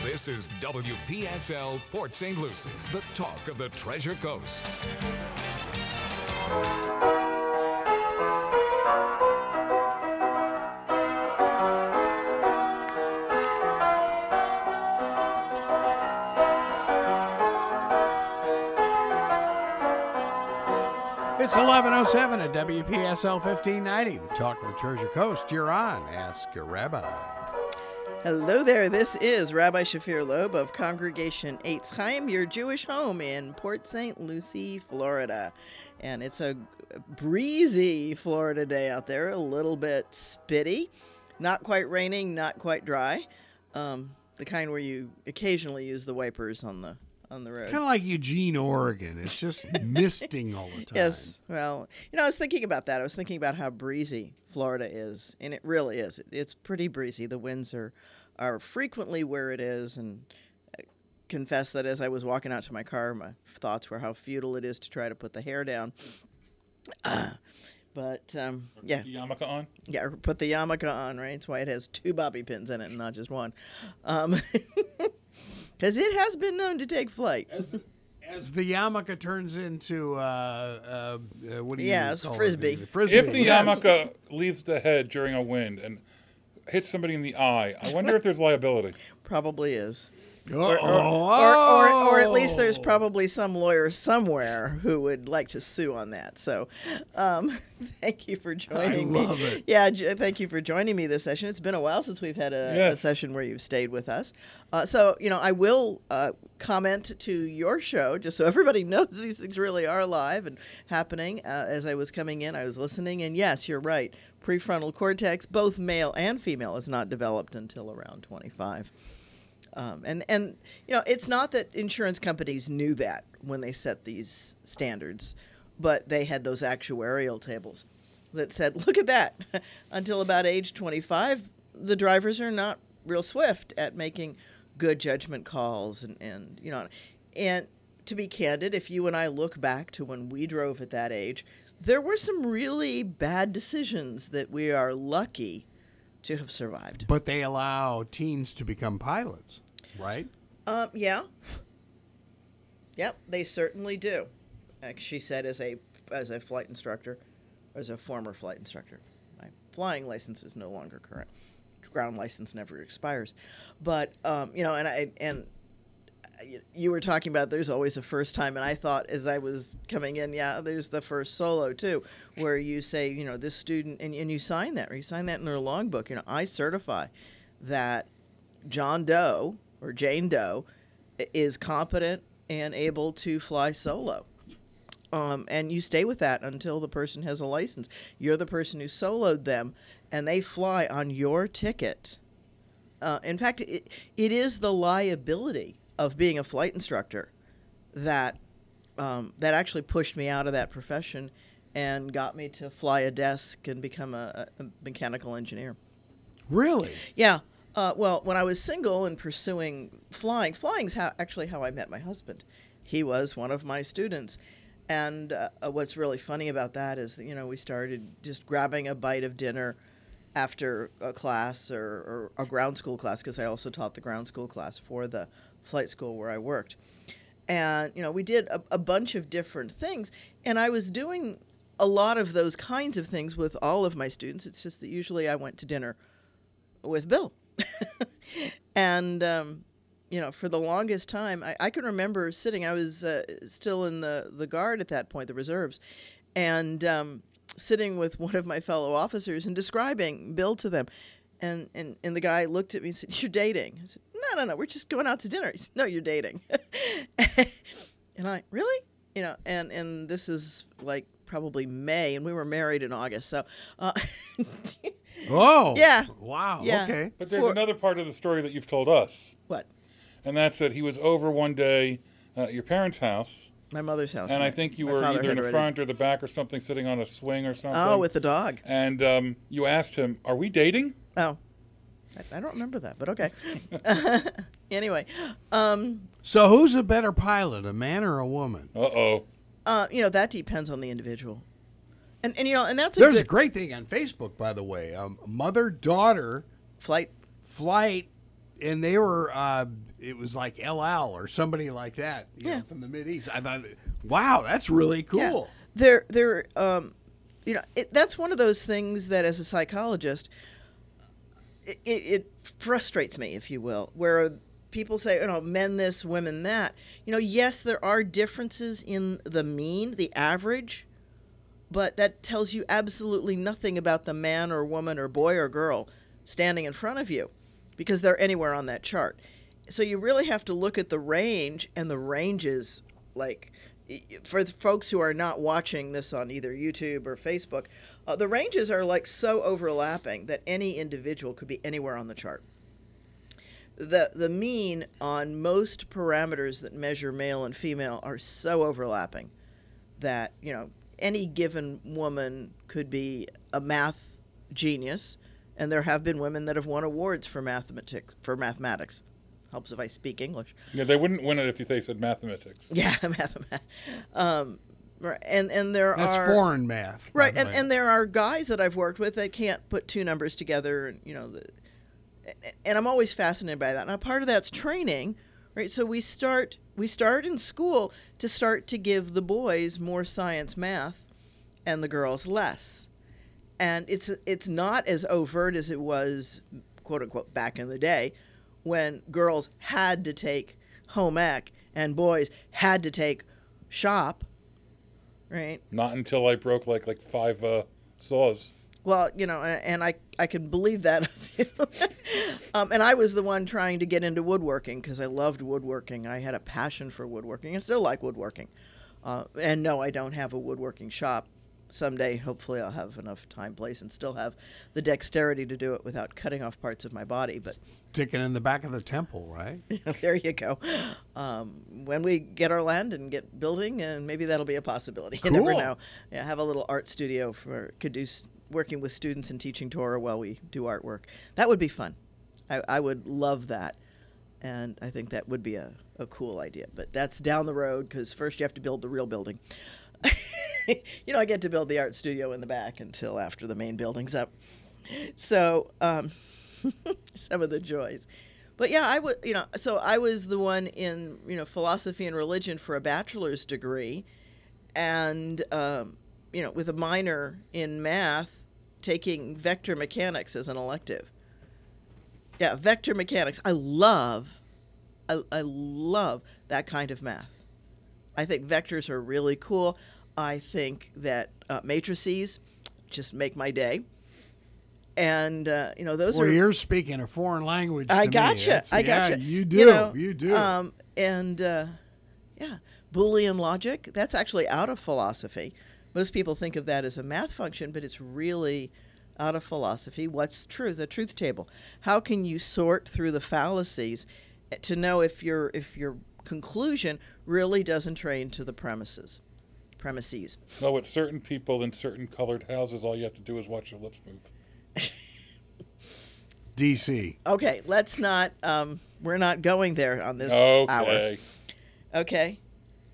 This is WPSL Port St. Lucie, the talk of the Treasure Coast. It's 11:07 at WPSL 1590, the talk of the Treasure Coast. You're on Ask a Rabbi. Hello there, this is Rabbi Shafir Lobb of Congregation Eitz Chayim, your Jewish home in Port St. Lucie, Florida. And it's a breezy Florida day out there, a little bit spitty, not quite raining, not quite dry. The kind where you occasionally use the wipers on the road. Kind of like Eugene, Oregon. It's just misting all the time. Yes. Well, I was thinking about that. I was thinking about how breezy Florida is, and it really is. It's pretty breezy. The winds are frequently where it is, and I confess that as I was walking out to my car, my thoughts were how futile it is to try to put the hair down. Yeah. Put the yarmulke on? Yeah, or put the yarmulke on, right? That's why it has 2 bobby pins in it and not just one. Because it has been known to take flight. As the yarmulke turns into, what do you call frisbee. it? Frisbee. If the yarmulke leaves the head during a wind and hits somebody in the eye, I wonder if there's liability. Probably is. Or Or at least there's probably some lawyer somewhere who would like to sue on that. So thank you for joining me. I love it. Yeah, thank you for joining me this session. It's been a while since we've had a session where you've stayed with us. So, I will comment to your show, just so everybody knows these things really are live and happening. As I was coming in, I was listening, and yes, you're right. Prefrontal cortex, both male and female, is not developed until around 25. And it's not that insurance companies knew that when they set these standards, but they had those actuarial tables that said, look at that. Until about age 25, the drivers are not real swift at making good judgment calls. And to be candid, if you and I look back to when we drove at that age, there were some really bad decisions that we are lucky to have survived. But they allow teens to become pilots, right? Yeah. Yep, they certainly do. She said as a flight instructor, as a former flight instructor. My flying license is no longer current. Ground license never expires. But, and you were talking about there's always a first time, and I thought as I was coming in, there's the first solo too, where you say, this student, and you sign that, or you sign that in their logbook, I certify that John Doe or Jane Doe is competent and able to fly solo. And you stay with that until the person has a license. You're the person who soloed them, and they fly on your ticket. In fact, it is the liability of being a flight instructor that actually pushed me out of that profession and got me to fly a desk and become a mechanical engineer. Really? Yeah. Well, when I was single and pursuing flying's actually how I met my husband. He was one of my students. And what's really funny about that is that, we started just grabbing a bite of dinner after a class or a ground school class, because I also taught the ground school class for the flight school where I worked. And, we did a bunch of different things. And I was doing a lot of those kinds of things with all of my students. It's just that usually I went to dinner with Bill. And, for the longest time, I can remember sitting, I was still in the Guard at that point, the reserves, and sitting with one of my fellow officers and describing Bill to them. And the guy looked at me and said, "You're dating." I said, No, we're just going out to dinner. He said, "No, you're dating." And I, really? And this is like probably May, and we were married in August. So, oh, yeah. Wow, yeah. Okay. But there's another part of the story that you've told us. What? And that's that he was over one day at your parents' house. My mother's house. And right? I think you My were father either in had the already- front or the back or something, sitting on a swing or something. Oh, with the dog. And you asked him, "Are we dating?" Oh, I don't remember that, but okay. Anyway. So who's a better pilot, a man or a woman? Uh-oh. That depends on the individual. And that's There's a great thing on Facebook, by the way. Mother-daughter flight And they were, it was like LL or somebody like that, you Yeah. know, from the Mideast. I thought, wow, that's really cool. Yeah. You know, that's one of those things that as a psychologist, it frustrates me, if you will, where people say, you know, men this, women that. You know, yes, there are differences in the mean, the average, but that tells you absolutely nothing about the man or woman or boy or girl standing in front of you, because they're anywhere on that chart. So you really have to look at the range, and the ranges, like, for the folks who are not watching this on either YouTube or Facebook, the ranges are like so overlapping that any individual could be anywhere on the chart. The mean on most parameters that measure male and female are so overlapping that, you know, any given woman could be a math genius, and there have been women that have won awards for mathematics. Helps if I speak English. Yeah, they wouldn't win it if they said mathematics. Yeah, mathematics. Right, and there That's are foreign math. right, and there are guys that I've worked with that can't put two numbers together, and you know, and I'm always fascinated by that. Now, part of that's training, right? So we start in school to give the boys more science, math, and the girls less. And it's not as overt as it was, quote unquote, back in the day, when girls had to take home ec and boys had to take shop, right? Not until I broke like 5 saws. Well, you know, and I can believe that. And I was the one trying to get into woodworking because I loved woodworking. I had a passion for woodworking. I still like woodworking. And no, I don't have a woodworking shop. Someday, hopefully, I'll have enough time, place, and still have the dexterity to do it without cutting off parts of my body. But Sticking in the back of the temple, right? there you go. When we get our land and get building, and maybe that'll be a possibility. You never Cool. know. Yeah, have a little art studio working with students and teaching Torah while we do artwork. That would be fun. I would love that. And I think that would be a cool idea. But that's down the road, because first you have to build the real building. You know, I get to build the art studio in the back until after the main building's up. So some of the joys. But yeah, I was the one in, you know, philosophy and religion for a bachelor's degree, and you know, with a minor in math, taking vector mechanics as an elective. Yeah, vector mechanics. I love that kind of math. I think vectors are really cool. I think that matrices just make my day. And, you know, those are... Well, you're speaking a foreign language to I me. gotcha. I gotcha. You do. You know, you do. Yeah, Boolean logic, that's actually out of philosophy. Most people think of that as a math function, but it's really out of philosophy. What's truth? A truth table. How can you sort through the fallacies to know if your conclusion really doesn't train to the premises? No, with certain people in certain colored houses, all you have to do is watch your lips move. DC. Okay, let's not. We're not going there on this hour. Okay.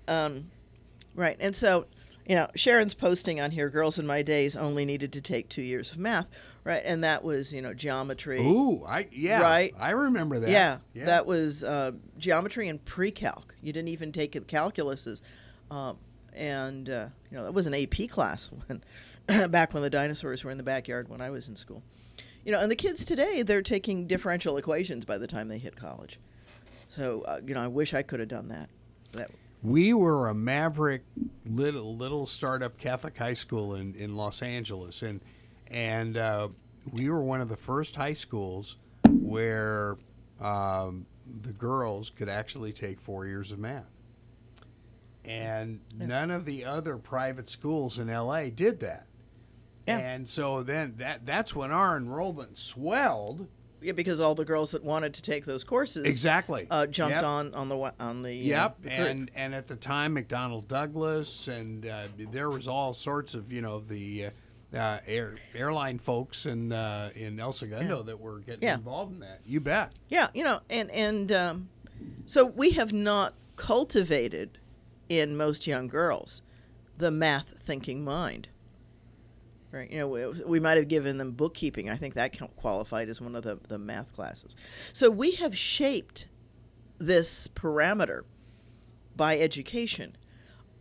Right, and so, you know, Sharon's posting on here, girls in my days only needed to take 2 years of math, right? And that was, you know, geometry. Ooh, right. I remember that. Yeah. That was geometry and pre-calc. You didn't even take the calculuses. And, you know, that was an AP class back when the dinosaurs were in the backyard when I was in school. You know, and the kids today, they're taking differential equations by the time they hit college. So, you know, I wish I could have done that. We were a maverick little startup Catholic high school in Los Angeles, and we were one of the first high schools where the girls could actually take 4 years of math. And none of the other private schools in L.A. did that. Yeah. And so then that's when our enrollment swelled. Yeah, because all the girls that wanted to take those courses jumped on the yep. And at the time, McDonnell Douglas, and there was all sorts of, you know, the airline folks in El Segundo that were getting involved in that. You bet. Yeah, you know, and so we have not cultivated in most young girls the math thinking mind. Right. You know, we might have given them bookkeeping. I think that qualified as one of the math classes. So we have shaped this parameter by education.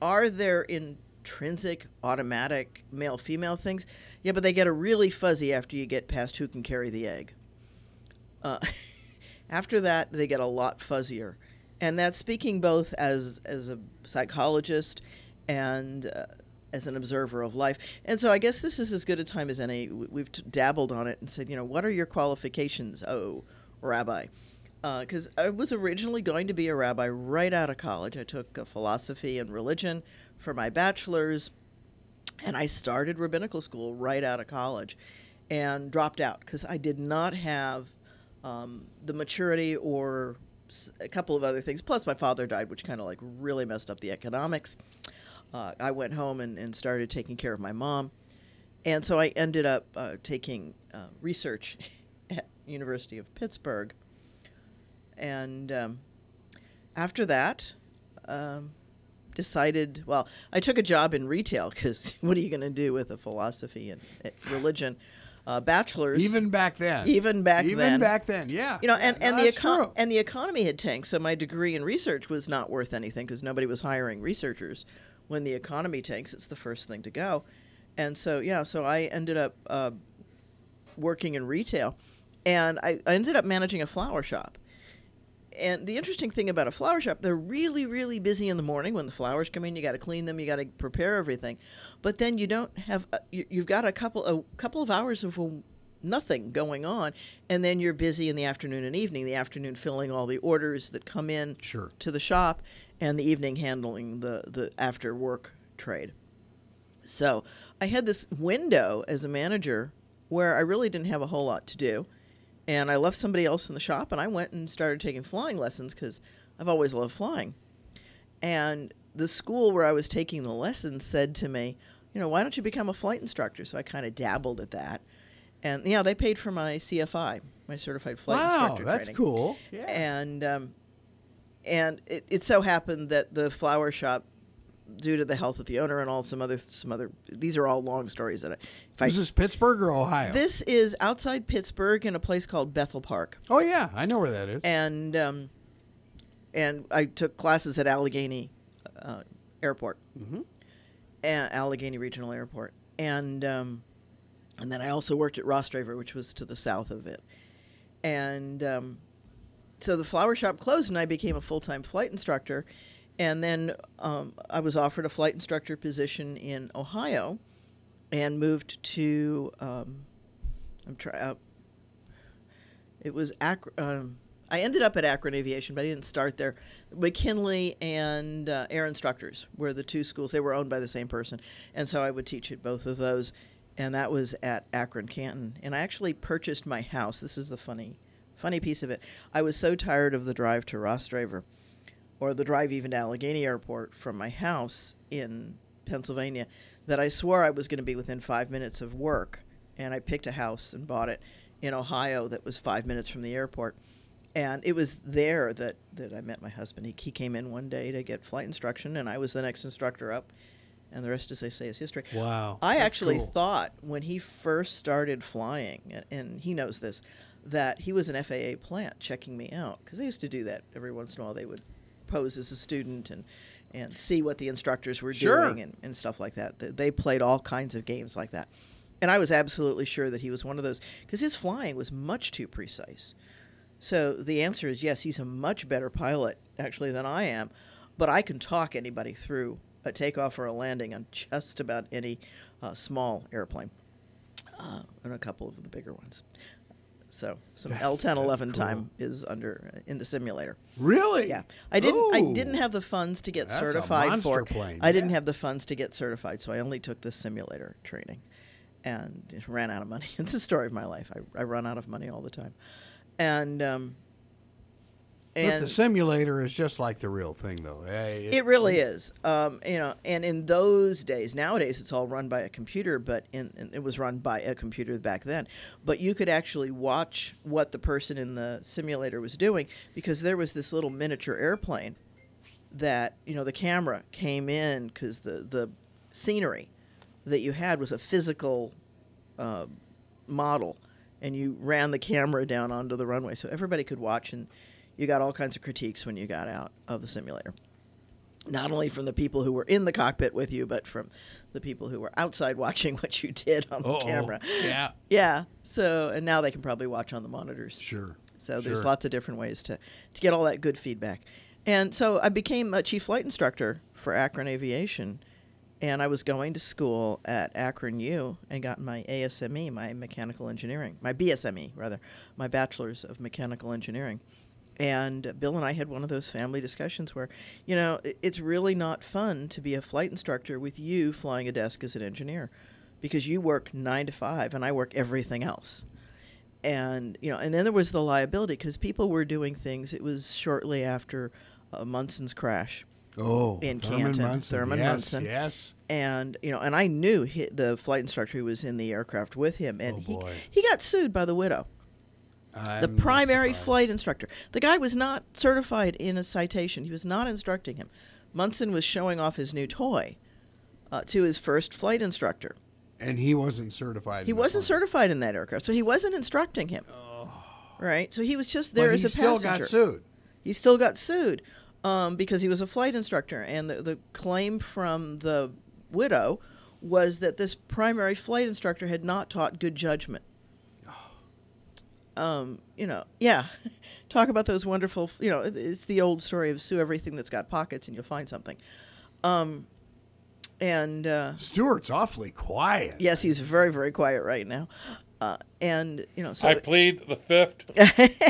Are there intrinsic, automatic, male-female things? Yeah, but they get a really fuzzy after you get past who can carry the egg. After that, they get a lot fuzzier. And that's speaking both as a psychologist and as an observer of life. And so I guess this is as good a time as any. We've dabbled on it and said, you know, what are your qualifications, rabbi? Because I was originally going to be a rabbi right out of college. I took philosophy and religion for my bachelor's, and I started rabbinical school right out of college and dropped out because I did not have the maturity or a couple of other things. Plus, my father died, which kind of like really messed up the economics. I went home and started taking care of my mom. And so I ended up taking research at University of Pittsburgh. And after that, decided, well, I took a job in retail because what are you going to do with a philosophy and religion bachelor's? Even back then. Even back then, yeah. You know, and the economy had tanked, so my degree in research was not worth anything because nobody was hiring researchers. When the economy tanks, it's the first thing to go. And so, so I ended up working in retail, and I ended up managing a flower shop. And the interesting thing about a flower shop, they're really, really busy in the morning when the flowers come in. You got to clean them, you got to prepare everything. But then you don't have you've got a couple of hours of nothing going on, and then you're busy in the afternoon and evening. The afternoon filling all the orders that come in to the shop, and the evening handling the after work trade. So I had this window as a manager where I really didn't have a whole lot to do. And I left somebody else in the shop, and I went and started taking flying lessons because I've always loved flying. And the school where I was taking the lessons said to me, you know, why don't you become a flight instructor? So I kind of dabbled at that. And, yeah, they paid for my CFI, my Certified Flight Instructor training. Wow, that's cool. Yeah. And it so happened that the flower shop, due to the health of the owner and all some other these are all long stories that Is this Pittsburgh or Ohio? This is outside Pittsburgh in a place called Bethel Park. Oh yeah, I know where that is. And I took classes at Allegheny Airport, Allegheny Regional Airport, and then I also worked at Rostraver, which was to the south of it, and so the flower shop closed, and I became a full-time flight instructor. And then I was offered a flight instructor position in Ohio and moved to, it was Akron. I ended up at Akron Aviation, but I didn't start there. McKinley and Air Instructors were the two schools. They were owned by the same person. And so I would teach at both of those. And that was at Akron Canton. And I actually purchased my house. This is the funny piece of it. I was so tired of the drive to Rostraver, or the drive even to Allegheny Airport from my house in Pennsylvania, that I swore I was going to be within 5 minutes of work. And I picked a house and bought it in Ohio that was 5 minutes from the airport. And it was there that I met my husband. He came in one day to get flight instruction, and I was the next instructor up. And the rest, as they say, is history. Wow. I actually thought when he first started flying, and he knows this, that he was an FAA plant checking me out. Because they used to do that every once in a while. They would pose as a student and see what the instructors were doing and stuff like that. They played all kinds of games like that. And I was absolutely sure that he was one of those, because his flying was much too precise. So the answer is yes, he's a much better pilot, actually, than I am. But I can talk anybody through a takeoff or a landing on just about any small airplane and a couple of the bigger ones. So some L10-11 time is in the simulator. Really? Yeah. I didn't have the funds to get certified for it. Plane. I didn't have the funds to get certified, so I only took the simulator training and ran out of money. It's the story of my life. I run out of money all the time. But the simulator is just like the real thing, though. It really is. And in those days, nowadays it's all run by a computer, but it was run by a computer back then. But you could actually watch what the person in the simulator was doing, because there was this little miniature airplane that, the camera came in because the scenery that you had was a physical model, and you ran the camera down onto the runway so everybody could watch, and you got all kinds of critiques when you got out of the simulator. Not only from the people who were in the cockpit with you, but from the people who were outside watching what you did on the camera. Yeah. Yeah. So, and now they can probably watch on the monitors. Sure. So there's lots of different ways to get all that good feedback. And so I became a chief flight instructor for Akron Aviation, and I was going to school at Akron U and got my ASME, my mechanical engineering, my BSME rather, my bachelor's of mechanical engineering. And Bill and I had one of those family discussions where, you know, it's really not fun to be a flight instructor with you flying a desk as an engineer, because you work 9 to 5 and I work everything else. And, you know, and then there was the liability, because people were doing things. It was shortly after Munson's crash. Oh, in Thurman Canton. Munson. Thurman Yes, Munson. yes. And, you know, and I knew the flight instructor who was in the aircraft with him. And Oh, boy. he got sued by the widow. I'm The not primary surprised. flight instructor. The guy was not certified in a citation. He was not instructing him. Munson was showing off his new toy to his first flight instructor. And he wasn't certified. He in the wasn't plane. certified in that aircraft, so he wasn't instructing him. Right? So he was just there But as he a still passenger. got sued. He still got sued because he was a flight instructor. And the claim from the widow was that this primary flight instructor had not taught good judgment. You know, yeah. Talk about those wonderful, you know, it's the old story of sue everything that's got pockets and you'll find something. Stuart's awfully quiet. Yes, he's very, very quiet right now. And, you know, so I plead the 5th,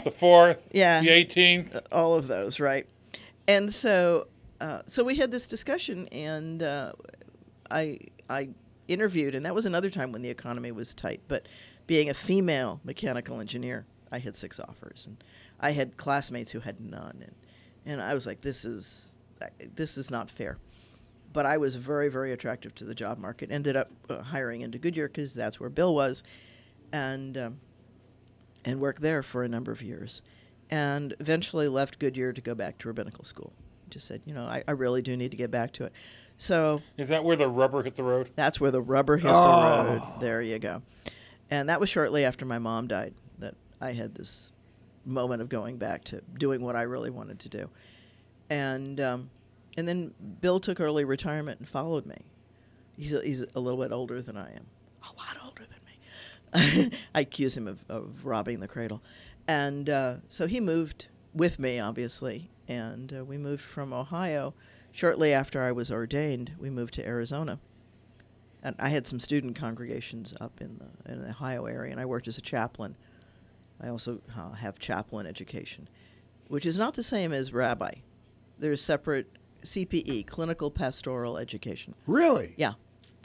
the 4th, Yeah. the 18th. all of those, right? And so we had this discussion, and I interviewed, and that was another time when the economy was tight. But being a female mechanical engineer, I had 6 offers, and I had classmates who had none, and I was like, this is not fair. But I was very, very attractive to the job market. Ended up hiring into Goodyear because that's where Bill was, and worked there for a number of years. And eventually left Goodyear to go back to rabbinical school. Just said, you know, I really do need to get back to it. So Is that where the rubber hit the road? that's where the rubber hit the road. There you go. And that was shortly after my mom died that I had this moment of going back to doing what I really wanted to do. And then Bill took early retirement and followed me. He's a little bit older than I am. A lot older than me. I accuse him of robbing the cradle. And so he moved with me, obviously, and we moved from Ohio. Shortly after I was ordained, we moved to Arizona. And I had some student congregations up in the Ohio area, and I worked as a chaplain. I also have chaplain education, which is not the same as rabbi. There's separate CPE, clinical pastoral education. Really? Yeah.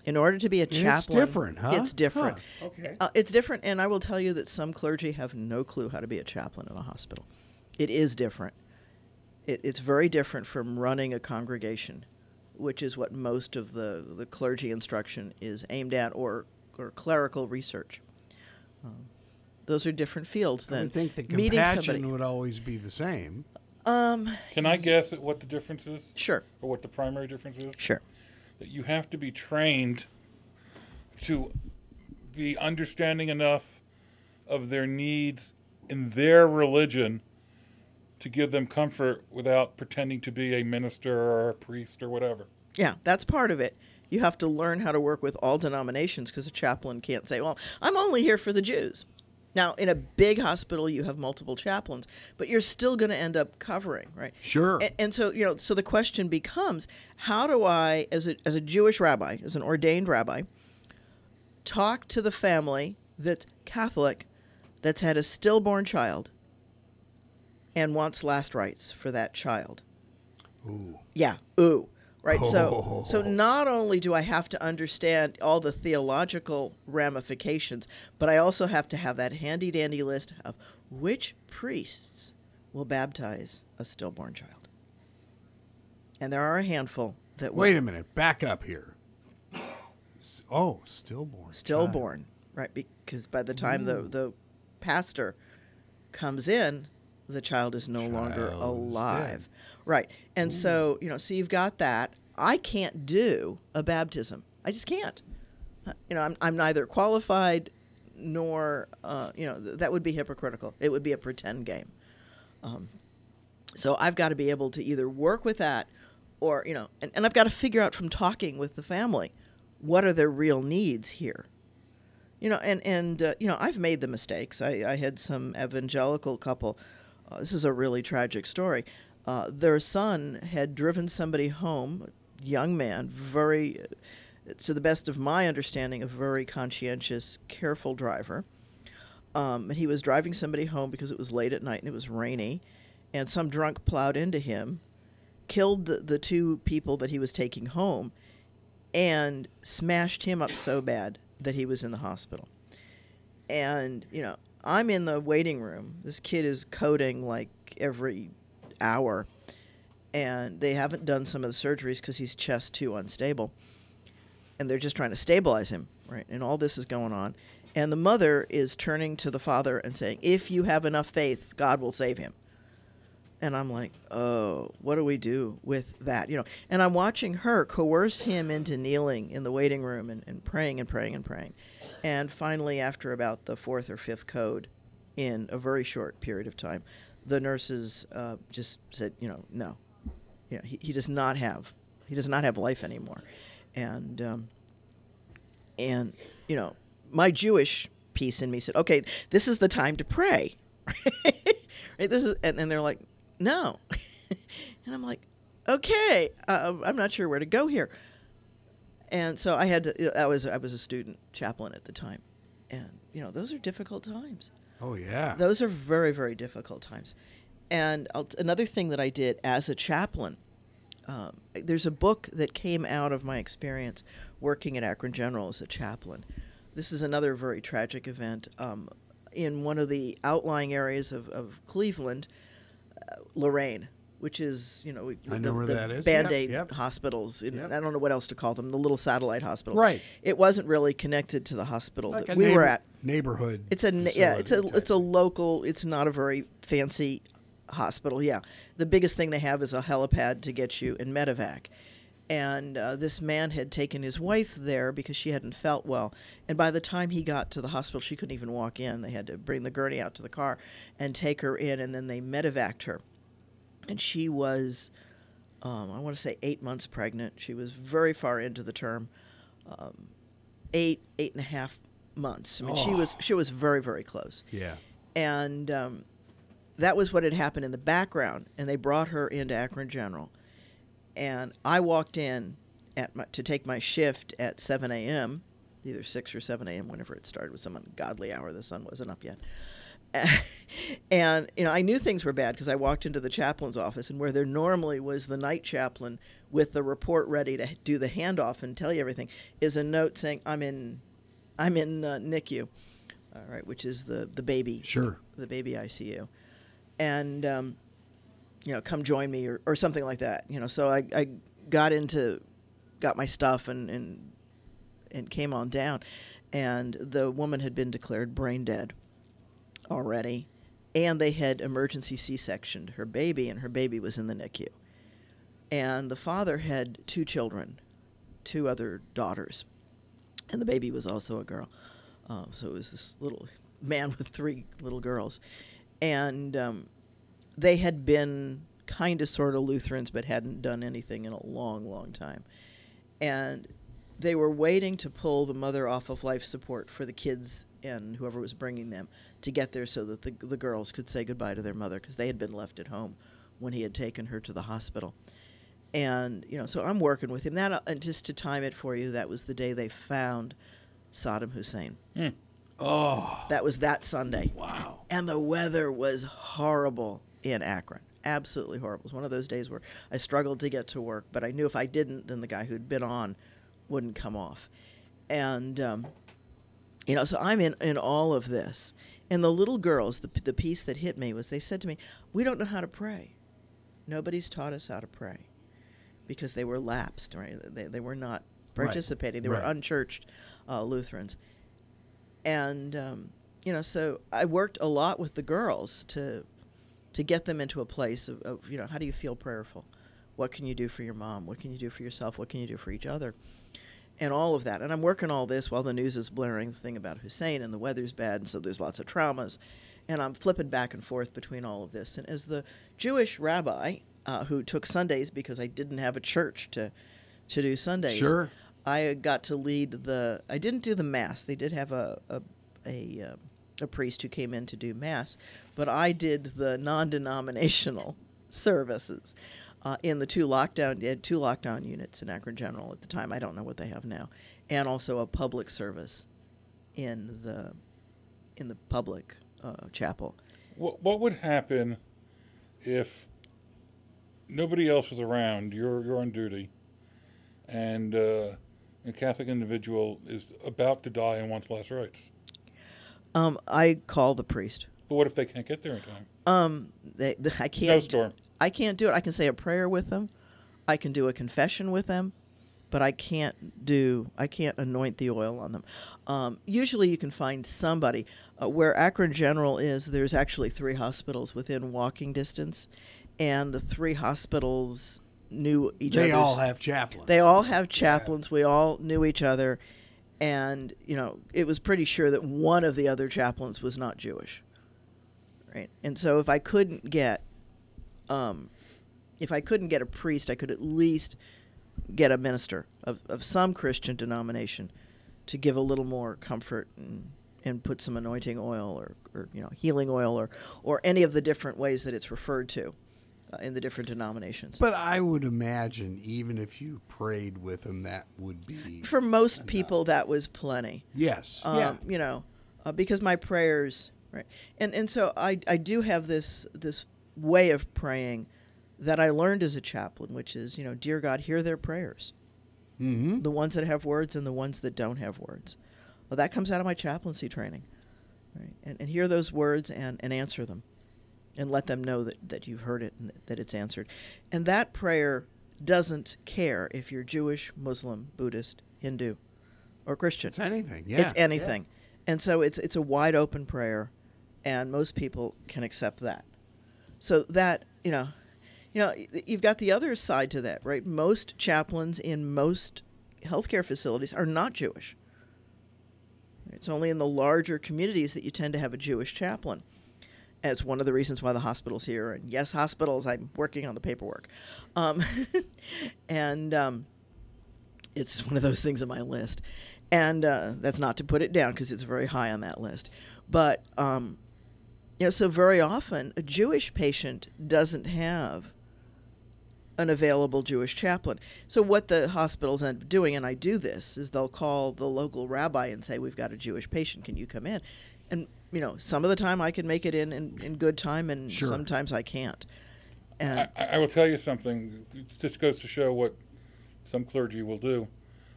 In order to be a chaplain. It's different, huh? It's different. Huh, okay. It's different, and I will tell you that some clergy have no clue how to be a chaplain in a hospital. It is different. It's very different from running a congregation, which is what most of the clergy instruction is aimed at, or clerical research. Those are different fields I than would think the meeting compassion somebody. would always be the same. Can I guess at what the difference is? Sure, Or what the primary difference is? sure. That you have to be trained to be understanding enough of their needs in their religion to give them comfort without pretending to be a minister or a priest or whatever. Yeah, that's part of it. You have to learn how to work with all denominations, because a chaplain can't say, well, I'm only here for the Jews. Now, in a big hospital, you have multiple chaplains, but you're still going to end up covering, right? Sure. And so, you know, so the question becomes, how do I, as a Jewish rabbi, as an ordained rabbi, talk to the family that's Catholic, that's had a stillborn child, and wants last rites for that child? Ooh. Yeah, ooh. Right, Oh. so not only do I have to understand all the theological ramifications, but I also have to have that handy-dandy list of which priests will baptize a stillborn child. And there are a handful that will. Wait a minute. Back up here. Oh, stillborn. Stillborn, right, because by the time the pastor comes in, the child is no longer Child is alive. dead. Right. And so, you know, so you've got that. I can't do a baptism. I just can't. I'm neither qualified nor, that would be hypocritical. It would be a pretend game. So I've got to be able to either work with that or, and I've got to figure out from talking with the family, what are their real needs here? I've made the mistakes. I had some evangelical couple. This is a really tragic story. Their son had driven somebody home, young man, very, to the best of my understanding, a very conscientious, careful driver. He was driving somebody home because it was late at night and it was rainy, and some drunk plowed into him, killed the two people that he was taking home, and smashed him up so bad that he was in the hospital. And, I'm in the waiting room. This kid is coding like every hour, and they haven't done some of the surgeries because he's chest too unstable. And they're just trying to stabilize him, right? And all this is going on. And the mother is turning to the father and saying, if you have enough faith, God will save him. And I'm like, oh, what do we do with that? And I'm watching her coerce him into kneeling in the waiting room and praying and praying and praying. And finally, after about the fourth or fifth code in a very short period of time, the nurses just said, no. He does not have life anymore. And my Jewish piece in me said, okay, this is the time to pray. Right? And they're like, no. And I'm like, okay, I'm not sure where to go here. And so I had to, I was a student chaplain at the time. And, those are difficult times. Oh, yeah. Those are very, very difficult times. And another thing that I did as a chaplain, there's a book that came out of my experience working at Akron General as a chaplain. This is another very tragic event. In one of the outlying areas of Cleveland, Lorraine, which is, I know where that is. Band-Aid hospitals. I don't know what else to call them, the little satellite hospitals. Right. It wasn't really connected to the hospital like that we were at. Neighborhood. It's a local, it's not a very fancy hospital. Yeah. The biggest thing they have is a helipad to get you in medevac. And this man had taken his wife there because she hadn't felt well. And by the time he got to the hospital, she couldn't even walk in. They had to bring the gurney out to the car and take her in, and then they medevaced her. And she was, I want to say 8 months pregnant. She was very far into the term, 8.5 months. I mean, she was very, very close. Yeah. And that was what had happened in the background. And they brought her into Akron General. And I walked in to take my shift at 7 a.m., either 6 or 7 a.m., whenever it started. It was some ungodly hour. The sun wasn't up yet. And, I knew things were bad because I walked into the chaplain's office, and where there normally was the night chaplain with the report ready to do the handoff and tell you everything, is a note saying, I'm in NICU, all right, which is the baby. Sure. The baby ICU. And, come join me or something like that. So I got my stuff and came on down. And the woman had been declared brain dead already. And they had emergency C-sectioned her baby, and her baby was in the NICU. And the father had 2 children, 2 other daughters. And the baby was also a girl. So it was this little man with 3 little girls. And they had been kind of sort of Lutherans, but hadn't done anything in a long, long time. And they were waiting to pull the mother off of life support for the kids and whoever was bringing them to get there so that the girls could say goodbye to their mother, because they had been left at home when he had taken her to the hospital. And, so I'm working with him. And just to time it for you, that was the day they found Saddam Hussein. Mm. Oh. That was that Sunday. Wow. And the weather was horrible in Akron. Absolutely horrible. It was one of those days where I struggled to get to work, but I knew if I didn't, then the guy who'd been on wouldn't come off. And, so I'm in all of this. And the little girls, the piece that hit me was they said to me, we don't know how to pray. Nobody's taught us how to pray, because they were lapsed, right? They were not participating. Right. They were unchurched Lutherans. And, so I worked a lot with the girls to get them into a place of, how do you feel prayerful? What can you do for your mom? What can you do for yourself? What can you do for each other? and all of that. And I'm working all this while the news is blaring the thing about Hussein and the weather's bad, and so there's lots of traumas. And I'm flipping back and forth between all of this. And as the Jewish rabbi who took Sundays because I didn't have a church to do Sundays, Sure. I got to lead I didn't do the Mass. They did have a priest who came in to do Mass, but I did the non-denominational services in the they had two lockdown units in Akron General at the time. I don't know what they have now. And also a public service in the public chapel. What would happen if nobody else was around? You're on duty, and a Catholic individual is about to die and wants last rites. I call the priest. But what if they can't get there in time? I can't. Snowstorm. I can't do it. I can say a prayer with them. I can do a confession with them, but I can't anoint the oil on them. Usually you can find somebody. Where Akron General is, there's actually 3 hospitals within walking distance, and the 3 hospitals knew each other. They all have chaplains. They all have chaplains. Yeah. We all knew each other, and it was pretty sure that one of the other chaplains was not Jewish, right? And so if I couldn't get a priest, I could at least get a minister of some Christian denomination to give a little more comfort and put some anointing oil or healing oil or any of the different ways that it's referred to in the different denominations. But I would imagine even if you prayed with them, that would be for most enough. people that was plenty. Yes. Because my prayers, right, and so I do have this way of praying that I learned as a chaplain, which is, dear God, hear their prayers. Mm-hmm. The ones that have words and the ones that don't have words. Well, that comes out of my chaplaincy training, right? And hear those words and answer them, and let them know that you've heard it and that it's answered. And that prayer doesn't care if you're Jewish, Muslim, Buddhist, Hindu, or Christian. It's anything. Yeah. It's anything. Yeah. And so it's a wide open prayer, and most people can accept that. So that, you've got the other side to that, right? Most chaplains in most healthcare facilities are not Jewish. It's only in the larger communities that you tend to have a Jewish chaplain. As one of the reasons why the hospital's here. And yes, hospitals, I'm working on the paperwork. It's one of those things on my list. And that's not to put it down because it's very high on that list. But, so very often a Jewish patient doesn't have an available Jewish chaplain. So what the hospitals end up doing, and I do this, is they'll call the local rabbi and say, we've got a Jewish patient, can you come in? And, some of the time I can make it in good time, and Sure. sometimes I can't. And I will tell you something. It just goes to show what some clergy will do.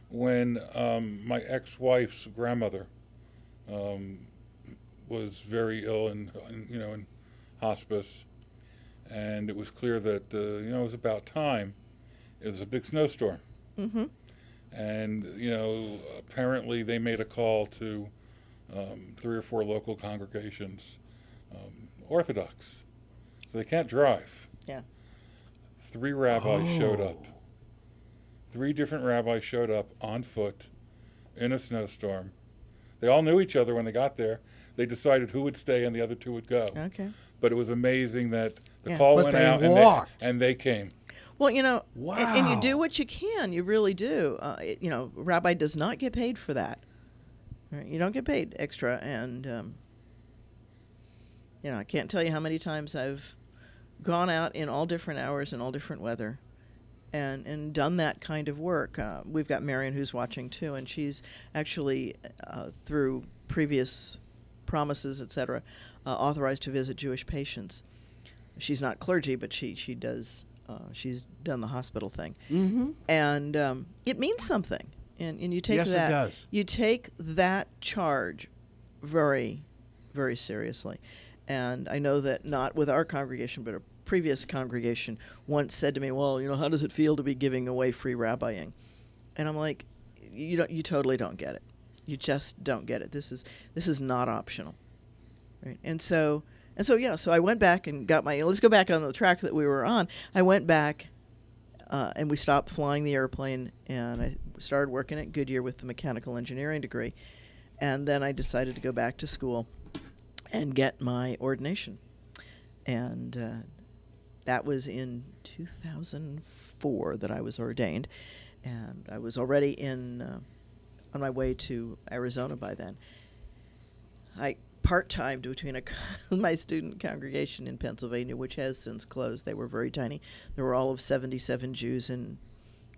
When my ex-wife's grandmother was very ill and in hospice, and it was clear that it was about time. It was a big snowstorm, mm-hmm. and apparently they made a call to 3 or 4 local congregations, Orthodox, so they can't drive. Yeah. 3 rabbis showed up. 3 different rabbis showed up on foot in a snowstorm. They all knew each other when they got there. They decided who would stay and the other 2 would go. Okay. But it was amazing that the Yeah. call But went they out walked. and they came. Well, Wow. and you do what you can. You really do. Rabbi does not get paid for that. Right? You don't get paid extra. And, I can't tell you how many times I've gone out in all different hours and all different weather and done that kind of work. We've got Marion who's watching too, and she's actually, through previous promises, etc., authorized to visit Jewish patients. She's not clergy, but she does. She's done the hospital thing, Mm-hmm. and it means something. And you take Yes, that. it does. You take that charge very, very seriously. And I know that not with our congregation, but a previous congregation once said to me, "Well, how does it feel to be giving away free rabbiing?" And I'm like, "You totally don't get it. You just don't get it. This is not optional." Right? And so I went back and got let's go back on the track that we were on. I went back And we stopped flying the airplane, and I started working at Goodyear with the mechanical engineering degree. And then I decided to go back to school and get my ordination. And that was in 2004 that I was ordained. And I was already on my way to Arizona by then. I part-timed between my student congregation in Pennsylvania, which has since closed. They were very tiny. There were all of 77 Jews in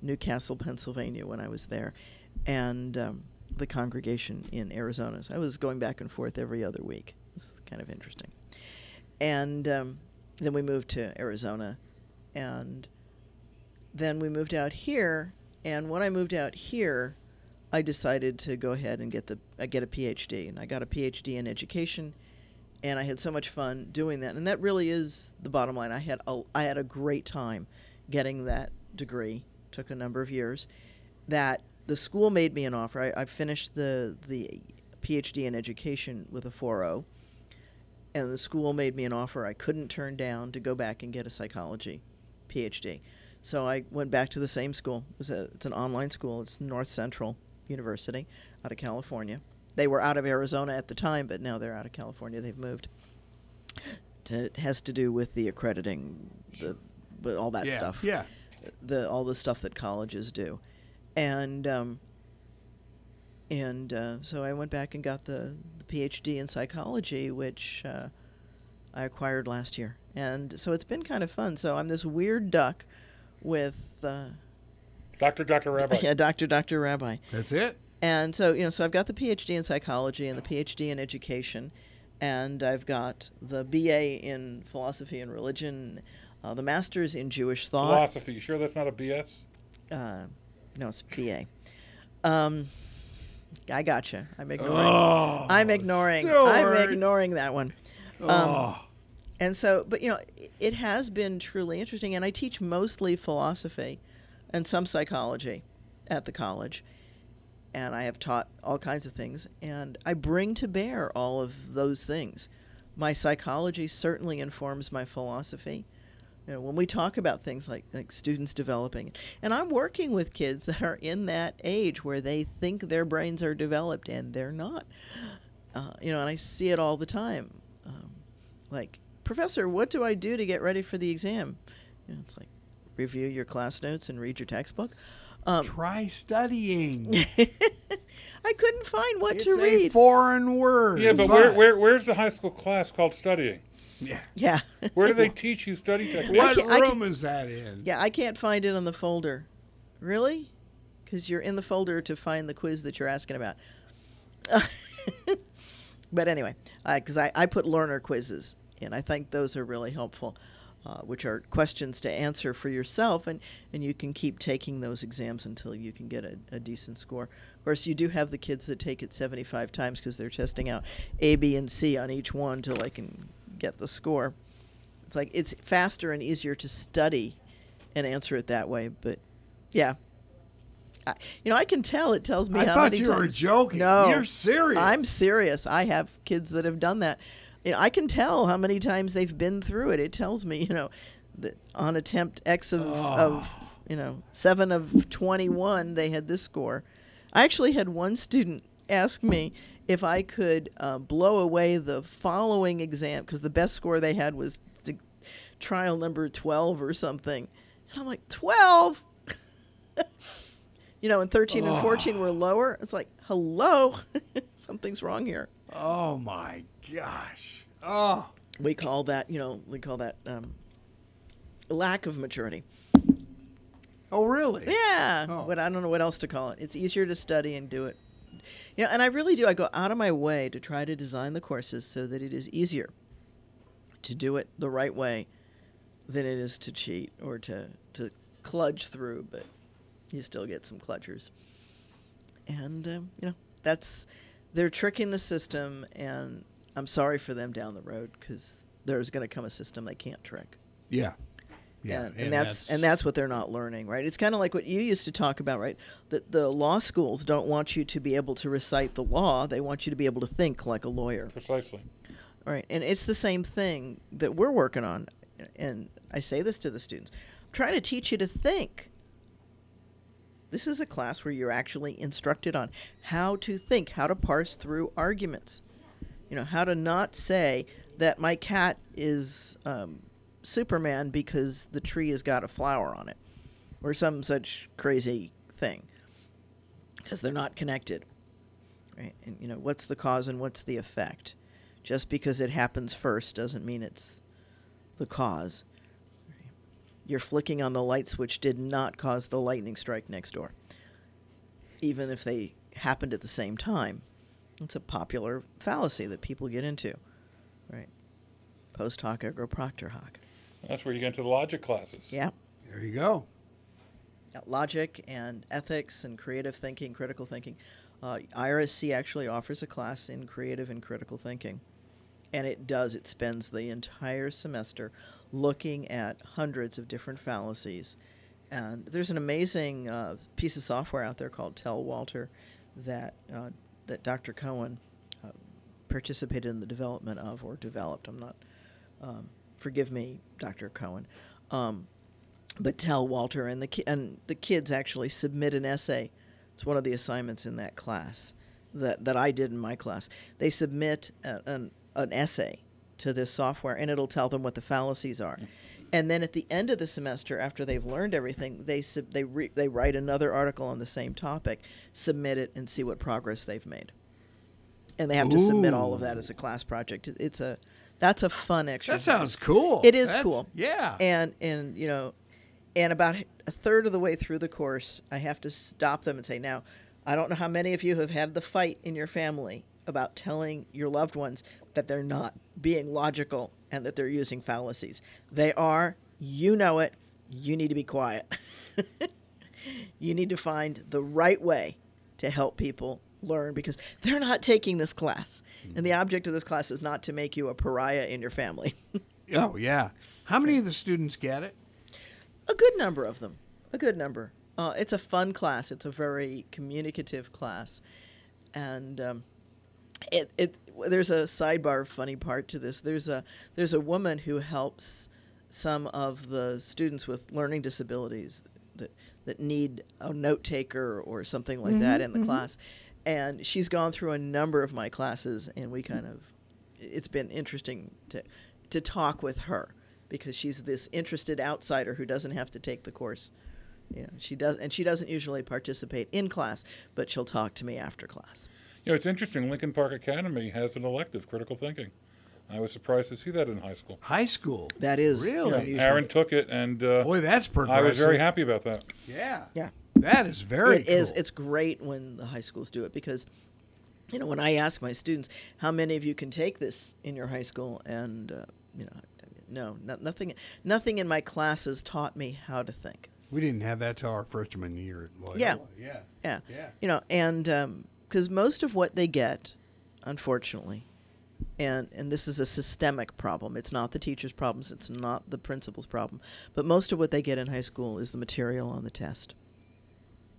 Newcastle, Pennsylvania when I was there, and the congregation in Arizona. So I was going back and forth every other week. It's kind of interesting. And then we moved to Arizona, and then we moved out here, and when I moved out here, I decided to go ahead and get a PhD, and I got a PhD in education, and I had so much fun doing that. And that really is the bottom line. I had a great time getting that degree. Took a number of years. That the school made me an offer. I finished the PhD in education with a 4.0, and the school made me an offer I couldn't turn down to go back and get a psychology PhD. So I went back to the same school. It's an online school. It's North Central University out of California. They were out of Arizona at the time, but now they're out of California. They've moved. It has to do with the accrediting, all that stuff. Yeah. All the stuff that colleges do. And so I went back and got the PhD in psychology, which I acquired last year. And so it's been kind of fun. So I'm this weird duck with Dr. Rabbi. Yeah, Dr. Rabbi. That's it. And so, so I've got the PhD in psychology and the PhD in education, and I've got the BA in philosophy and religion, the master's in Jewish thought. Philosophy. You sure that's not a BS? No, it's BA. I gotcha. I'm ignoring. I'm ignoring that one. And so, but it has been truly interesting, and I teach mostly philosophy and some psychology at the college, and I have taught all kinds of things, and I bring to bear all of those things. My psychology certainly informs my philosophy. When we talk about things like students developing, and I'm working with kids that are in that age where they think their brains are developed and they're not, and I see it all the time. Like, Professor, what do I do to get ready for the exam? It's like, review your class notes and read your textbook. Try studying. I couldn't find what to read. It's a foreign word. Yeah, but where's the high school class called studying? Yeah. Where do they teach you study techniques? What room is that in? Yeah, I can't find it on the folder. Really? Because you're in the folder to find the quiz that you're asking about. But anyway, because I put learner quizzes in. I think those are really helpful, which are questions to answer for yourself, and you can keep taking those exams until you can get a decent score. Of course, you do have the kids that take it 75 times because they're testing out A, B, and C on each one till they can get the score. It's like it's faster and easier to study and answer it that way, but yeah. I can tell. It tells me how many times. I thought you were joking. No. You're serious. I'm serious. I have kids that have done that. I can tell how many times they've been through it. It tells me, that on attempt X of 7 of 21, they had this score. I actually had one student ask me if I could blow away the following exam, because the best score they had was trial number 12 or something. And I'm like, 12? And 13 and 14 were lower. It's like, hello, something's wrong here. Oh my gosh. Oh. We call that lack of maturity. Oh, really? Yeah. Oh. But I don't know what else to call it. It's easier to study and do it. And I really do. I go out of my way to try to design the courses so that it is easier to do it the right way than it is to cheat or to kludge through, but you still get some kludgers. And, they're tricking the system, and I'm sorry for them down the road because there's going to come a system they can't trick. Yeah. Yeah. And that's what they're not learning, right? It's kind of like what you used to talk about, right? That the law schools don't want you to be able to recite the law. They want you to be able to think like a lawyer. Precisely. All right. And it's the same thing that we're working on. And I say this to the students. trying to teach you to think. This is a class where you're actually instructed on how to think, how to parse through arguments. You know, how to not say that my cat is Superman because the tree has got a flower on it, or some such crazy thing, because they're not connected. Right? And, you know, what's the cause and what's the effect? Just because it happens first doesn't mean it's the cause. Your flicking on the light switch did not cause the lightning strike next door, even if they happened at the same time. It's a popular fallacy that people get into, right? Post hoc ergo propter hoc. That's where you get into the logic classes. Yeah. There you go. Logic and ethics and creative thinking, critical thinking. IRSC actually offers a class in creative and critical thinking. And it spends the entire semester looking at hundreds of different fallacies. And there's an amazing piece of software out there called Tell Walter that Dr. Cohen participated in the development of, or developed. I'm not, forgive me, Dr. Cohen. But Tell Walter, and the kids actually submit an essay. It's one of the assignments in that class that I did in my class. They submit an essay to this software, and it'll tell them what the fallacies are. And then at the end of the semester, after they've learned everything, they write another article on the same topic, submit it, and see what progress they've made. And they have to submit all of that as a class project. That's a fun exercise. That sounds cool. It is cool. Yeah. And you know, and about a third of the way through the course, I have to stop them and say, now, I don't know how many of you have had the fight in your family about telling your loved ones that they're not being logical and that they're using fallacies. They are. You know it. You need to be quiet. You need to find the right way to help people learn, because they're not taking this class. And the object of this class is not to make you a pariah in your family. Oh, yeah. How many of the students get it? A good number of them. A good number. It's a fun class. It's a very communicative class. And there's a sidebar funny part to this. There's a woman who helps some of the students with learning disabilities that need a note taker or something like that in the class. And she's gone through a number of my classes, and it's been interesting to talk with her, because she's this interested outsider who doesn't have to take the course. You know, she doesn't usually participate in class, but she'll talk to me after class. You know, it's interesting. Lincoln Park Academy has an elective, critical thinking. I was surprised to see that in high school. High school? That is really unusual. Aaron took it, and boy, that's progressive. I was very happy about that. Yeah. Yeah. That is very cool. It's great when the high schools do it, because, you know, when I ask my students, how many of you can take this in your high school? And, you know, nothing in my classes taught me how to think. We didn't have that till our freshman year at Loyola. Yeah. You know, and because most of what they get, unfortunately, and this is a systemic problem. It's not the teacher's problems. It's not the principal's problem. But most of what they get in high school is the material on the test.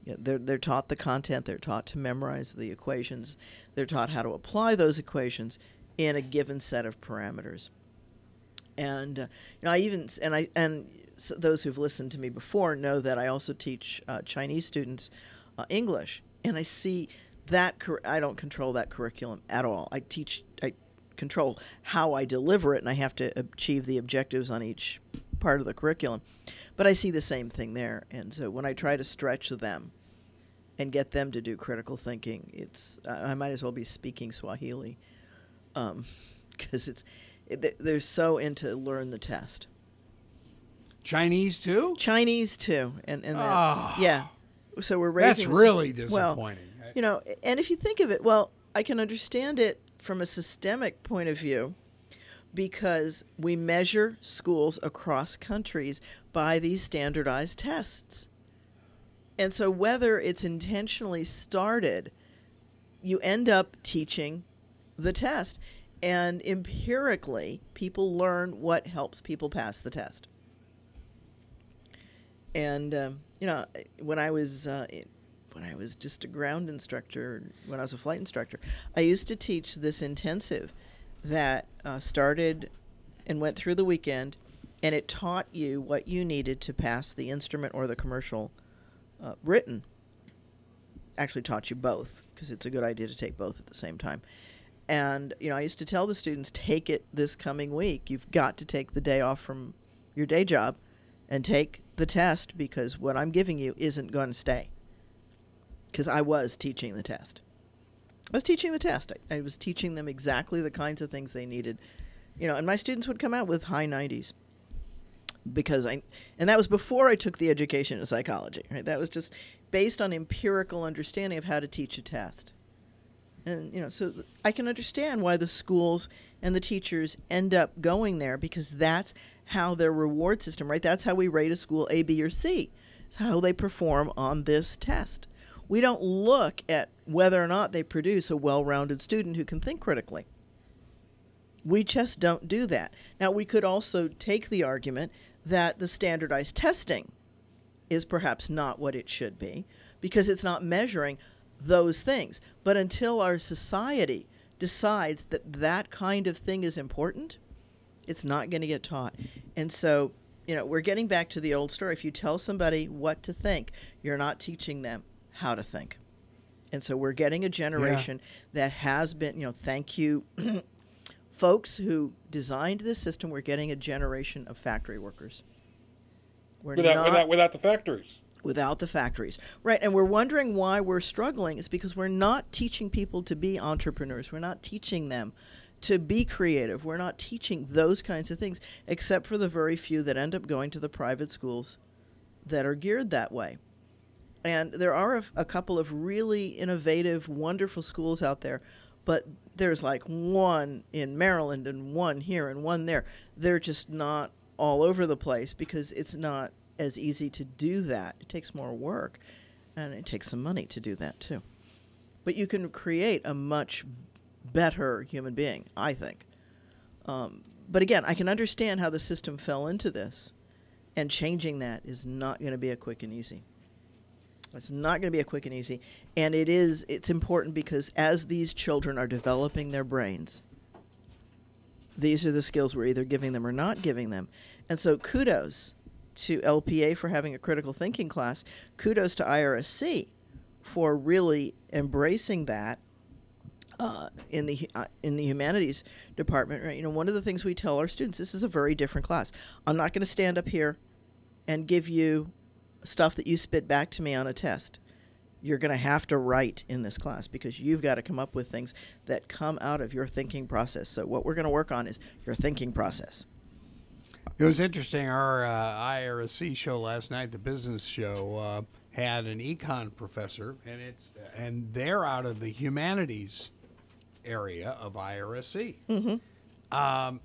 Yeah, they're taught the content. They're taught to memorize the equations. They're taught how to apply those equations in a given set of parameters. And you know, so those who've listened to me before know that I also teach Chinese students English, and I see that I don't control that curriculum at all. I control how I deliver it, and I have to achieve the objectives on each part of the curriculum. But I see the same thing there. And so when I try to stretch them and get them to do critical thinking, I might as well be speaking Swahili, because they're so into learn the test. Chinese too? Chinese too, and that's yeah. So we're raising. That's really disappointing. Well, you know, and if you think of it, well, I can understand it from a systemic point of view, because we measure schools across countries by these standardized tests. And so whether it's intentionally started, you end up teaching the test. And empirically, people learn what helps people pass the test. And, you know, when I was just a ground instructor, when I was a flight instructor, I used to teach this intensive that started and went through the weekend and it taught you what you needed to pass the instrument or the commercial written. Actually taught you both, because it's a good idea to take both at the same time. And, I used to tell the students, take it this coming week. You've got to take the day off from your day job and take the test, because what I'm giving you isn't going to stay. Because I was teaching the test. I was teaching them exactly the kinds of things they needed. And my students would come out with high 90s. And that was before I took the education in psychology, right? That was just based on empirical understanding of how to teach a test. And, so I can understand why the schools and the teachers end up going there, because that's how their reward system, right? That's how we rate a school A, B, or C. It's how they perform on this test. We don't look at whether or not they produce a well-rounded student who can think critically. We just don't do that. Now, we could also take the argument that the standardized testing is perhaps not what it should be, because it's not measuring those things. But until our society decides that that kind of thing is important, it's not going to get taught. And so, we're getting back to the old story. If you tell somebody what to think, you're not teaching them how to think. And so we're getting a generation that has been, thank you, folks who designed this system, we're getting a generation of factory workers. Without the factories. Without the factories. Right, and we're wondering why we're struggling. It's because we're not teaching people to be entrepreneurs. We're not teaching them to be creative. We're not teaching those kinds of things, except for the very few that end up going to the private schools that are geared that way. And there are a couple of really innovative, wonderful schools out there, but there's like one in Maryland and one here and one there. They're just not all over the place, because it's not as easy to do that. It takes more work, and it takes some money to do that too. But you can create a much better human being, I think. But again, I can understand how the system fell into this, and changing that is not going to be a quick and easy. It's not going to be a quick and easy. And it's important, because as these children are developing their brains, these are the skills we're either giving them or not giving them. And so kudos to LPA for having a critical thinking class. Kudos to IRSC for really embracing that in the humanities department. Right? One of the things we tell our students, this is a very different class. I'm not going to stand up here and give you stuff that you spit back to me on a test. You're going to have to write in this class, because you've got to come up with things that come out of your thinking process. So what we're going to work on is your thinking process. It was interesting. Our IRSC show last night, the business show, had an econ professor, and they're out of the humanities area of IRSC,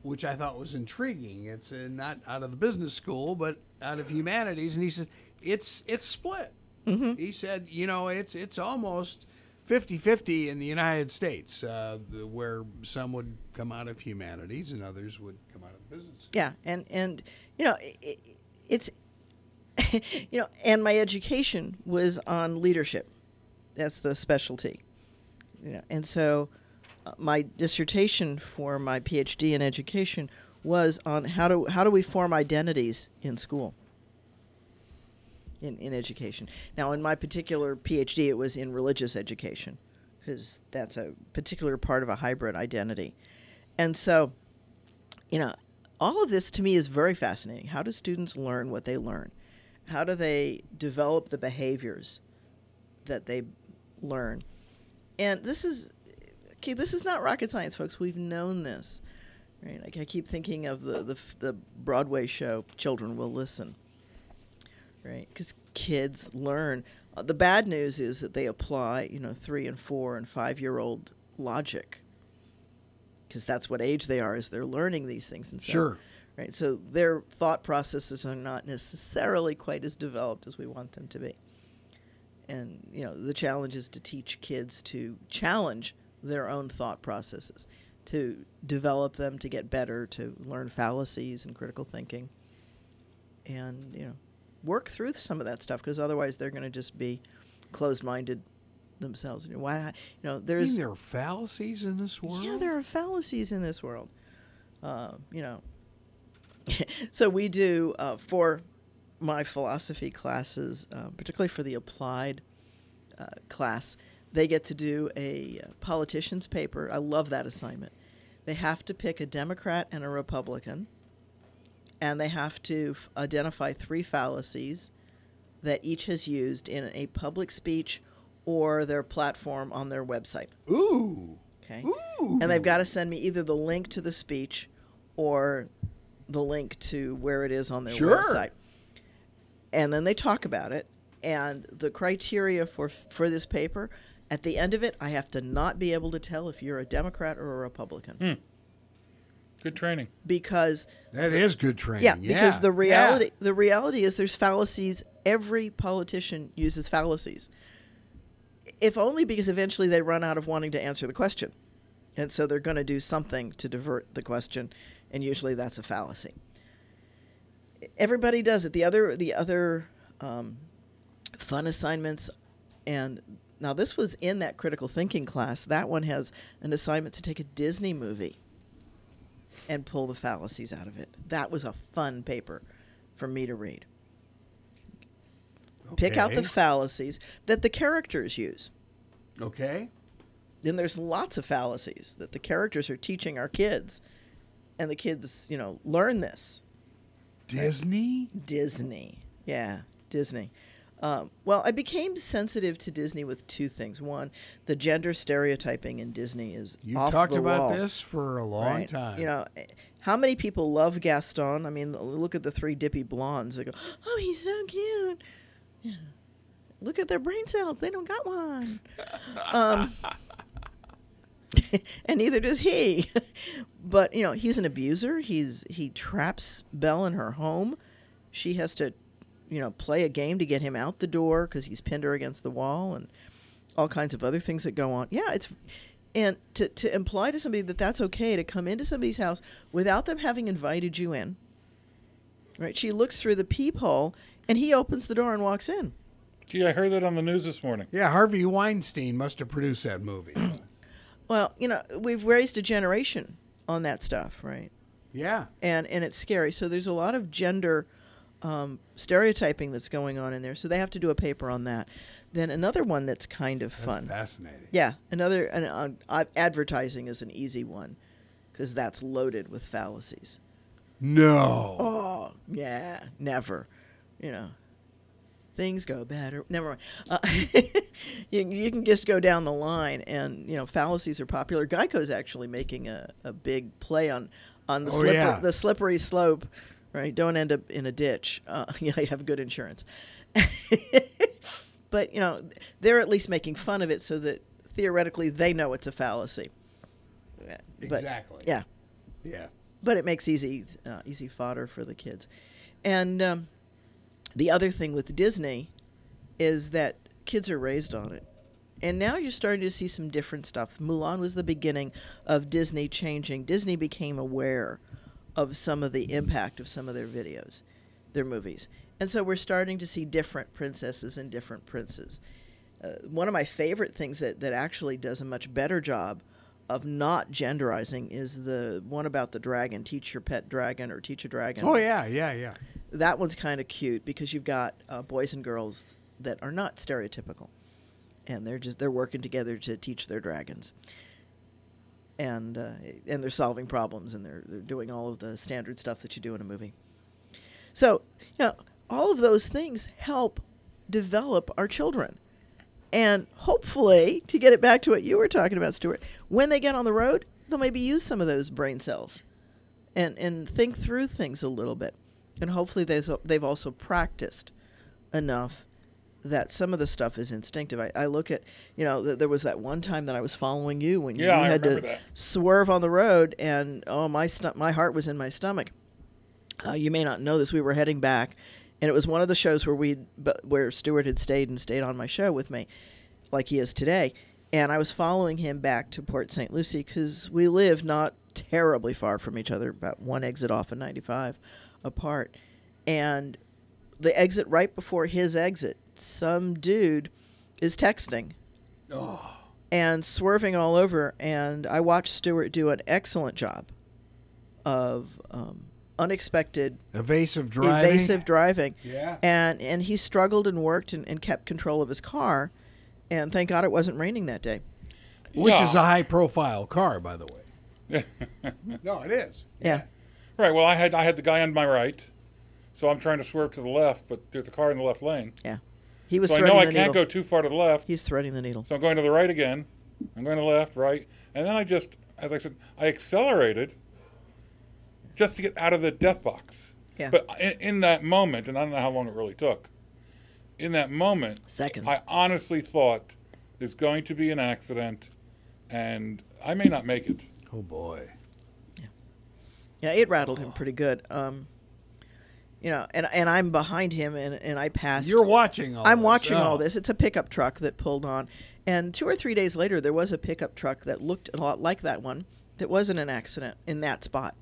which I thought was intriguing. It's not out of the business school, but out of humanities. And he said it's split. He said, it's almost 50-50 in the United States, where some would come out of humanities and others would come out of the business. Yeah, and it's and my education was on leadership. That's the specialty. And so my dissertation for my PhD in education was on how do we form identities in school. In education. Now, in my particular PhD, it was in religious education, because that's a particular part of a hybrid identity. And so, all of this to me is very fascinating. How do students learn what they learn? How do they develop the behaviors that they learn? And this is not rocket science, folks. We've known this, right? Like, I keep thinking of the Broadway show, Children Will Listen. Right, because kids learn. The bad news is that they apply, 3 and 4 and 5-year-old logic, because that's what age they are as they're learning these things. And so, sure. Right, so their thought processes are not necessarily quite as developed as we want them to be. And the challenge is to teach kids to challenge their own thought processes, to develop them, to get better, to learn fallacies and critical thinking, and work through some of that stuff, because otherwise they're going to just be closed-minded themselves. Why? There's there are fallacies in this world. Yeah, there are fallacies in this world. So we do, for my philosophy classes, particularly for the applied class, they get to do a politician's paper. I love that assignment. They have to pick a Democrat and a Republican, and they have to identify 3 fallacies that each has used in a public speech or their platform on their website. Ooh. Okay. Ooh. And they've got to send me either the link to the speech or the link to where it is on their website. And then they talk about it. And the criteria for this paper, at the end of it, I have to not be able to tell if you're a Democrat or a Republican. Good training. Because that is good training. Yeah, because the reality is there's fallacies. Every politician uses fallacies. If only because eventually they run out of wanting to answer the question. And so they're going to do something to divert the question, and usually that's a fallacy. Everybody does it. The other fun assignments, and now this was in that critical thinking class. That one has an assignment to take a Disney movie and pull the fallacies out of it. That was a fun paper for me to read. Okay. Pick out the fallacies that the characters use. Okay. And there's lots of fallacies that the characters are teaching our kids. And the kids, learn this. Disney? Disney. Yeah, Disney. Well, I became sensitive to Disney with 2 things. One, the gender stereotyping in Disney is You've off talked the about wall, this for a long right? time. How many people love Gaston? I mean, look at the 3 dippy blondes. They go, oh, he's so cute. Yeah. Look at their brain cells. They don't got one. And neither does he. But, he's an abuser. He traps Belle in her home. She has to, play a game to get him out the door because he's pinned her against the wall and all kinds of other things that go on. Yeah, and to imply to somebody that that's okay to come into somebody's house without them having invited you in, right? She looks through the peephole, and he opens the door and walks in. Gee, I heard that on the news this morning. Yeah, Harvey Weinstein must have produced that movie. Well, we've raised a generation on that stuff, right? Yeah. And it's scary. So there's a lot of gender stereotyping that's going on in there. So they have to do a paper on that. Then another one that's kind of fun. Fascinating. Yeah, advertising is an easy one because that's loaded with fallacies. No. Oh, yeah, never. Things go better. Never mind. You can just go down the line, and fallacies are popular. Geico's actually making a big play on the the slippery slope. Right, don't end up in a ditch. You have good insurance. But they're at least making fun of it so that theoretically they know it's a fallacy. Exactly. Yeah. Yeah. But it makes easy fodder for the kids. And the other thing with Disney is that kids are raised on it. And now you're starting to see some different stuff. Mulan was the beginning of Disney changing. Disney became aware of some of the impact of some of their videos, their movies. And so we're starting to see different princesses and different princes. One of my favorite things that actually does a much better job of not genderizing is the one about the dragon, teach your pet dragon or teach a dragon. Oh, yeah. That one's kind of cute because you've got boys and girls that are not stereotypical. And they're working together to teach their dragons. And they're solving problems, and they're doing all of the standard stuff that you do in a movie. So, all of those things help develop our children. And hopefully, to get it back to what you were talking about, Stuart, when they get on the road, they'll maybe use some of those brain cells and think through things a little bit. And hopefully they've also practiced enough that some of the stuff is instinctive. I look at, there was that one time that I was following you when you had to swerve on the road, and my heart was in my stomach. You may not know this. We were heading back, and it was one of the shows where Stuart had stayed on my show with me, like he is today. And I was following him back to Port St. Lucie because we live not terribly far from each other, about one exit off of 95 apart. And the exit right before his exit, some dude is texting and swerving all over, and I watched Stuart do an excellent job of unexpected Evasive driving. Yeah. And he struggled and worked and kept control of his car. And thank God it wasn't raining that day. Which is a high-profile car, by the way. No, it is. Yeah. Right. Well, I had the guy on my right, so I'm trying to swerve to the left, but there's a car in the left lane. Yeah. He was So I threading know the I needle. can't go too far to the left. He's threading the needle. So I'm going to the right again. I'm going to the left, right, and then I just, as I said, I accelerated just to get out of the death box. Yeah. But in that moment, and I don't know how long it really took, in that moment, Seconds. I honestly thought there's going to be an accident, and I may not make it. Oh, boy. Yeah, it rattled him pretty good. You know, and I'm behind him, and I passed. You're watching all I'm this. watching all Oh. this. It's a pickup truck that pulled on. And 2 or 3 days later, there was a pickup truck that looked a lot like that one that wasn't an accident in that spot.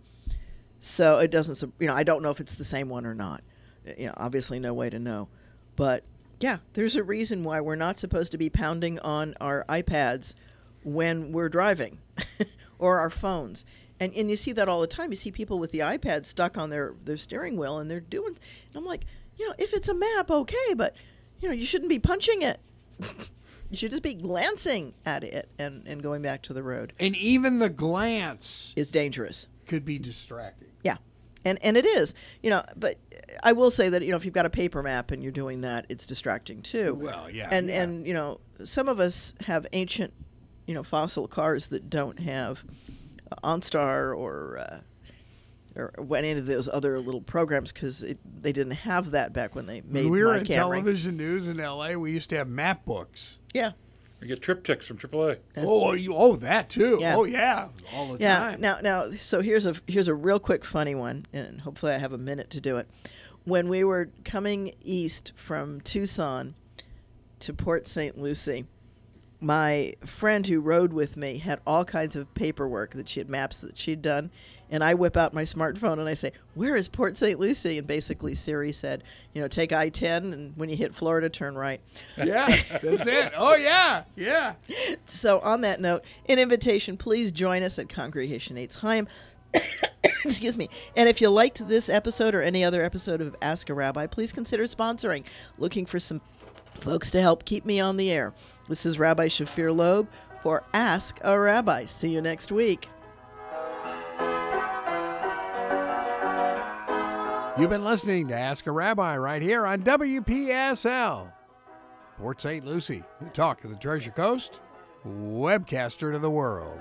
So it doesn't, you know, I don't know if it's the same one or not. You know, obviously no way to know. But, yeah, there's a reason why we're not supposed to be pounding on our iPads when we're driving or our phones. And you see that all the time. You see people with the iPad stuck on their steering wheel, and they're doing, and I'm like, you know, if it's a map, okay, but, you know, you shouldn't be punching it. You should just be glancing at it and going back to the road. And even the glance Is dangerous. could be distracting. Yeah. And it is, you know, but I will say that, you know, if you've got a paper map and you're doing that, it's distracting too. Well, yeah. And you know, some of us have ancient, you know, fossil cars that don't have OnStar or went into those other little programs because they didn't have that back when they made When we were my in Camry. television news in L.A., we used to have map books. Yeah. I get triptychs from AAA. Oh, that too. Yeah. Oh, yeah, all the Yeah. time. Now, so here's a real quick funny one, and hopefully I have a minute to do it. When we were coming east from Tucson to Port St. Lucie, my friend who rode with me had all kinds of paperwork that she had, maps that she'd done, and I whip out my smartphone and I say, "Where is Port St. Lucie?" And basically Siri said, you know, take I-10, and when you hit Florida, turn right. Yeah, that's it. Oh, yeah, yeah. So on that note, an invitation, please join us at Congregation Eitz Chayim. Excuse me. And if you liked this episode or any other episode of Ask a Rabbi, please consider sponsoring. Looking for some folks to help keep me on the air. This is Rabbi Shafir Lobb for Ask a Rabbi. See you next week. You've been listening to Ask a Rabbi right here on WPSL. Port St. Lucie, the talk of the Treasure Coast, webcaster to the world.